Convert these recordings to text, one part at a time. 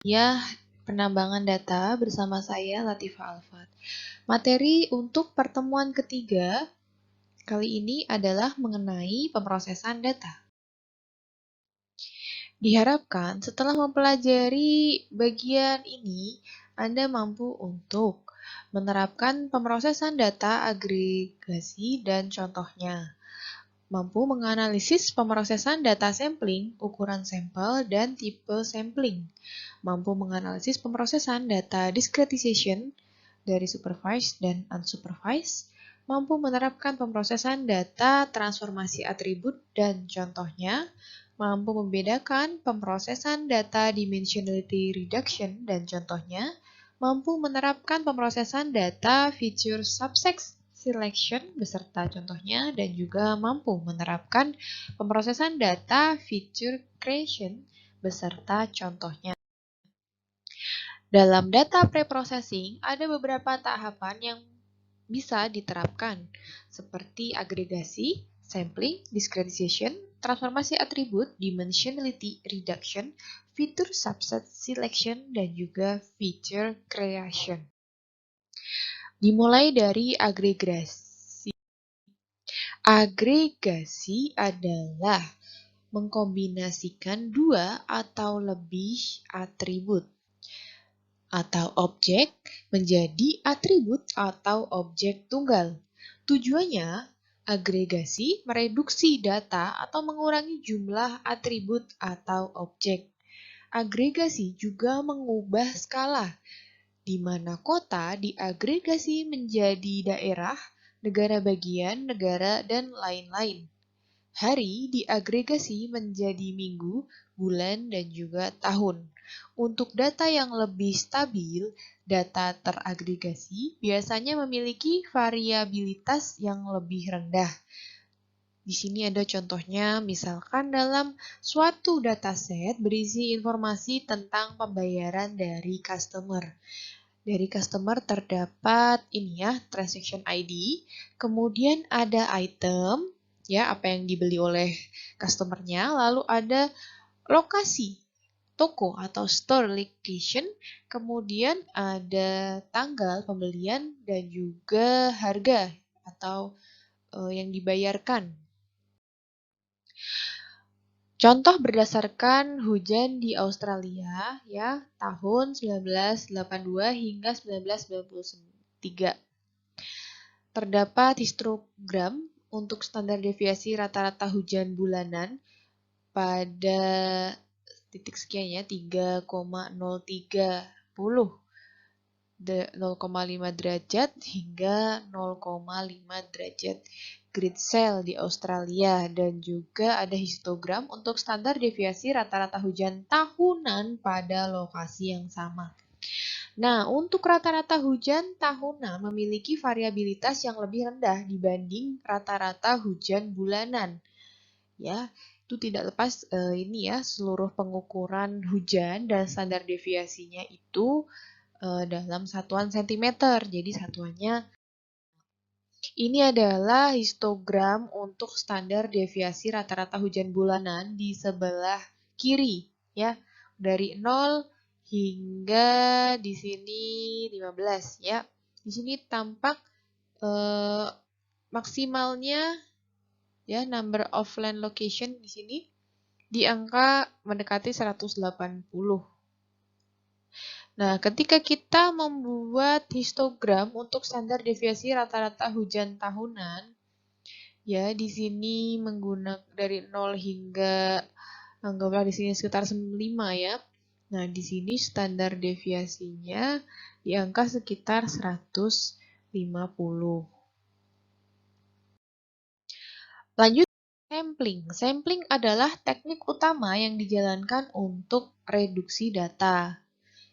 Ya, penambangan data bersama saya Latifah Alfat. Materi untuk pertemuan ketiga kali ini adalah mengenai pemrosesan data. Diharapkan setelah mempelajari bagian ini, Anda mampu untuk menerapkan pemrosesan data agregasi dan contohnya, mampu menganalisis pemrosesan data sampling, ukuran sampel, dan tipe sampling, mampu menganalisis pemrosesan data discretization dari supervised dan unsupervised, mampu menerapkan pemrosesan data transformasi atribut dan contohnya, mampu membedakan pemrosesan data dimensionality reduction dan contohnya, mampu menerapkan pemrosesan data feature subset selection beserta contohnya, dan juga mampu menerapkan pemrosesan data feature creation beserta contohnya. Dalam data preprocessing, ada beberapa tahapan yang bisa diterapkan, seperti agregasi, sampling, discretization, transformasi atribut, dimensionality reduction, feature subset selection, dan juga feature creation. Dimulai dari agregasi. Agregasi adalah mengkombinasikan dua atau lebih atribut atau objek menjadi atribut atau objek tunggal. Tujuannya, agregasi mereduksi data atau mengurangi jumlah atribut atau objek. Agregasi juga mengubah skala, di mana kota diagregasi menjadi daerah, negara bagian, negara, dan lain-lain. Hari diagregasi menjadi minggu, bulan, dan juga tahun. Untuk data yang lebih stabil, data teragregasi biasanya memiliki variabilitas yang lebih rendah. Di sini ada contohnya, misalkan dalam suatu dataset berisi informasi tentang pembayaran dari customer. Dari customer terdapat ini ya, transaction ID, kemudian ada item, ya apa yang dibeli oleh customernya, lalu ada lokasi toko atau store location, kemudian ada tanggal pembelian dan juga harga atau yang dibayarkan. Contoh berdasarkan hujan di Australia ya tahun 1982 hingga 1993. Terdapat histogram untuk standar deviasi rata-rata hujan bulanan pada titik sekian ya 3,030 0,5 derajat hingga 0,5 derajat grid cell di Australia, dan juga ada histogram untuk standar deviasi rata-rata hujan tahunan pada lokasi yang sama. Nah, untuk rata-rata hujan tahunan memiliki variabilitas yang lebih rendah dibanding rata-rata hujan bulanan. Ya, itu tidak lepas ini ya, seluruh pengukuran hujan dan standar deviasinya itu dalam satuan sentimeter. Jadi satuannya ini adalah histogram untuk standar deviasi rata-rata hujan bulanan di sebelah kiri ya. Dari 0 hingga di sini 15 ya. Di sini tampak maksimalnya ya number of land location di sini di angka mendekati 180. Nah, ketika kita membuat histogram untuk standar deviasi rata-rata hujan tahunan, ya di sini menggunakan dari 0 hingga anggaplah di sini sekitar 5 ya. Nah, di sini standar deviasinya di angka sekitar 150. Lanjut, sampling. Sampling adalah teknik utama yang dijalankan untuk reduksi data.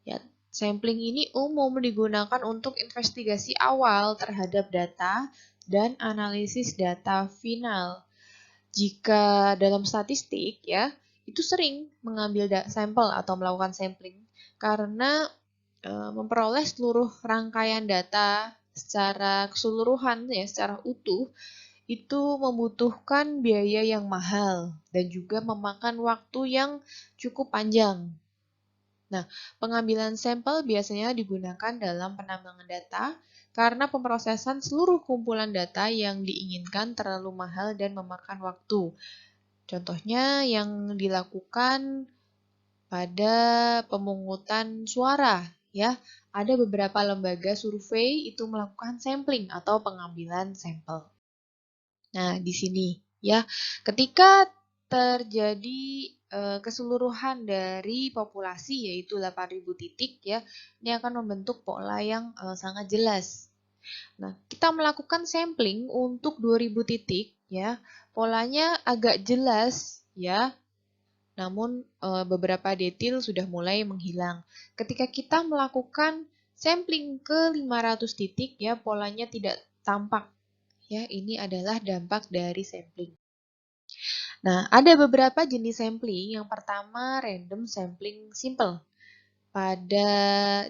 Ya, sampling ini umum digunakan untuk investigasi awal terhadap data dan analisis data final. Jika dalam statistik ya, itu sering mengambil sampel atau melakukan sampling karena memperoleh seluruh rangkaian data secara keseluruhan ya, secara utuh itu membutuhkan biaya yang mahal dan juga memakan waktu yang cukup panjang. Nah, pengambilan sampel biasanya digunakan dalam penambangan data karena pemrosesan seluruh kumpulan data yang diinginkan terlalu mahal dan memakan waktu. Contohnya yang dilakukan pada pemungutan suara, ya. Ada beberapa lembaga survei itu melakukan sampling atau pengambilan sampel. Nah, di sini ya, ketika terjadi keseluruhan dari populasi yaitu 8.000 titik ya, ini akan membentuk pola yang sangat jelas. Nah, kita melakukan sampling untuk 2.000 titik ya, polanya agak jelas ya. Namun beberapa detail sudah mulai menghilang. Ketika kita melakukan sampling ke 500 titik ya, polanya tidak tampak. Ya, ini adalah dampak dari sampling. Nah, ada beberapa jenis sampling. Yang pertama, random sampling simple. Pada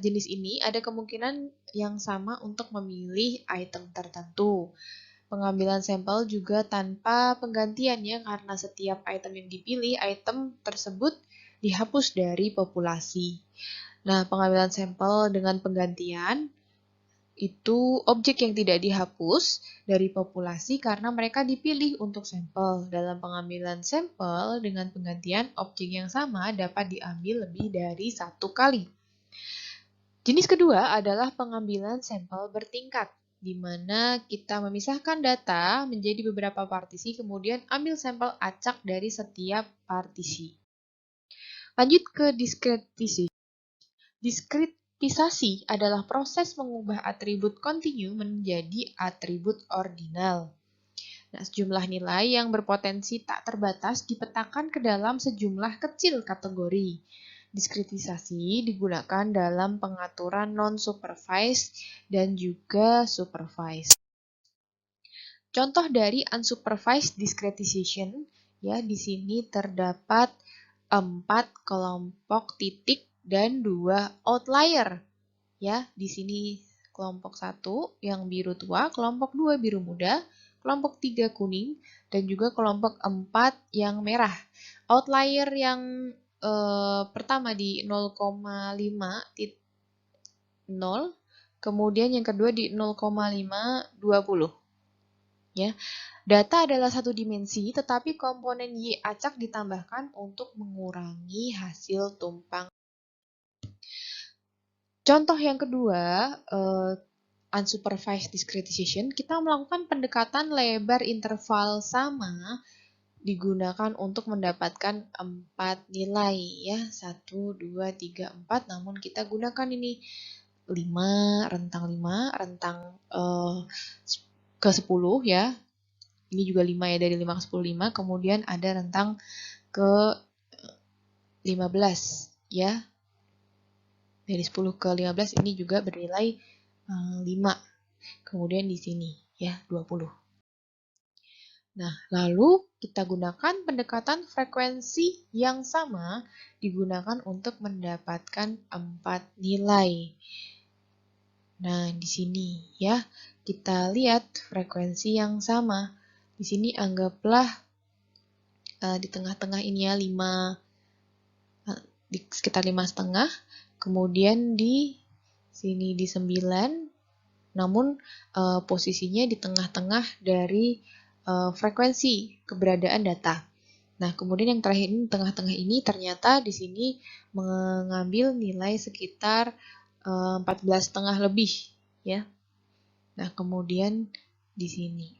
jenis ini ada kemungkinan yang sama untuk memilih item tertentu. Pengambilan sampel juga tanpa penggantian ya, karena setiap item yang dipilih, item tersebut dihapus dari populasi. Nah, pengambilan sampel dengan penggantian itu objek yang tidak dihapus dari populasi karena mereka dipilih untuk sampel. Dalam pengambilan sampel dengan penggantian, objek yang sama dapat diambil lebih dari satu kali. Jenis kedua adalah pengambilan sampel bertingkat, di mana kita memisahkan data menjadi beberapa partisi, kemudian ambil sampel acak dari setiap partisi. Lanjut ke diskretisasi. Diskretisasi adalah proses mengubah atribut kontinu menjadi atribut ordinal. Nah, sejumlah nilai yang berpotensi tak terbatas dipetakan ke dalam sejumlah kecil kategori. Diskretisasi digunakan dalam pengaturan non-supervised dan juga supervised. Contoh dari unsupervised discretization, ya di sini terdapat 4 kelompok titik dan 2 outlier. Ya, di sini kelompok 1 yang biru tua, kelompok 2 biru muda, kelompok 3 kuning, dan juga kelompok 4 yang merah. Outlier yang pertama di 0,5 kemudian yang kedua di 0,520. Ya. Data adalah satu dimensi, tetapi komponen Y acak ditambahkan untuk mengurangi hasil tumpang. Contoh yang kedua, unsupervised discretization, kita melakukan pendekatan lebar interval sama digunakan untuk mendapatkan 4 nilai ya, 1, 2, 3, 4, namun kita gunakan ini 5, rentang ke 10 ya. Ini juga 5 ya, dari 5 ke 10, 5, kemudian ada rentang ke 15 ya. Dari 10 ke 15 ini juga bernilai 5. Kemudian di sini ya 20. Nah, lalu kita gunakan pendekatan frekuensi yang sama digunakan untuk mendapatkan 4 nilai. Nah, di sini ya kita lihat frekuensi yang sama. Di sini anggaplah di tengah-tengah ini ya 5, di sekitar 5,5. Kemudian di sini di 9, namun posisinya di tengah-tengah dari frekuensi keberadaan data. Nah, kemudian yang terakhir ini, tengah-tengah ini ternyata di sini mengambil nilai sekitar 14,5 lebih ya. Nah, kemudian di sini.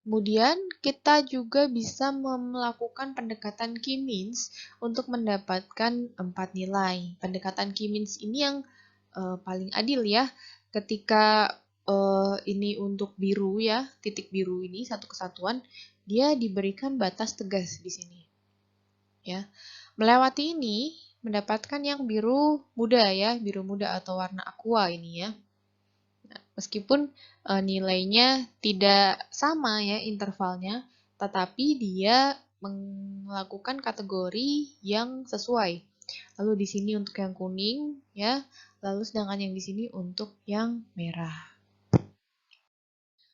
Kemudian kita juga bisa melakukan pendekatan K-means untuk mendapatkan 4 nilai. Pendekatan K-means ini yang paling adil ya. Ketika ini untuk biru ya, titik biru ini satu kesatuan, dia diberikan batas tegas di sini. Ya. Melewati ini mendapatkan yang biru muda ya, biru muda atau warna aqua ini ya. Meskipun nilainya tidak sama ya intervalnya, tetapi dia melakukan kategori yang sesuai. Lalu di sini untuk yang kuning ya, lalu sedangkan yang di sini untuk yang merah.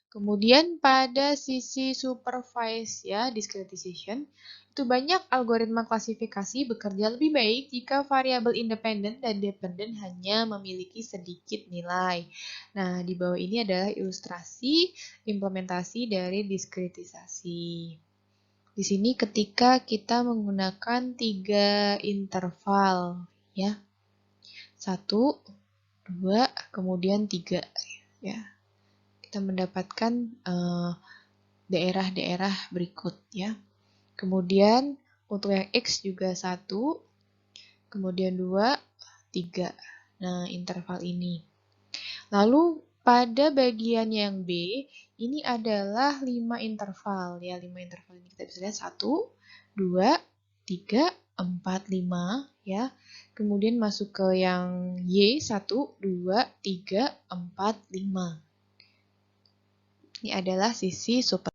Kemudian pada sisi supervised ya, discretization, itu banyak algoritma klasifikasi bekerja lebih baik jika variabel independen dan dependen hanya memiliki sedikit nilai. Nah, di bawah ini adalah ilustrasi implementasi dari diskretisasi. Di sini ketika kita menggunakan 3 interval ya. 1, 2, kemudian 3 ya. Kita mendapatkan daerah-daerah berikut ya. Kemudian untuk yang X juga 1, kemudian 2, 3. Nah, interval ini. Lalu pada bagian yang B, ini adalah 5 interval ya. 5 interval ini kita bisa lihat 1, 2, 3, 4, 5 ya. Kemudian masuk ke yang Y 1, 2, 3, 4, 5. Ini adalah sisi super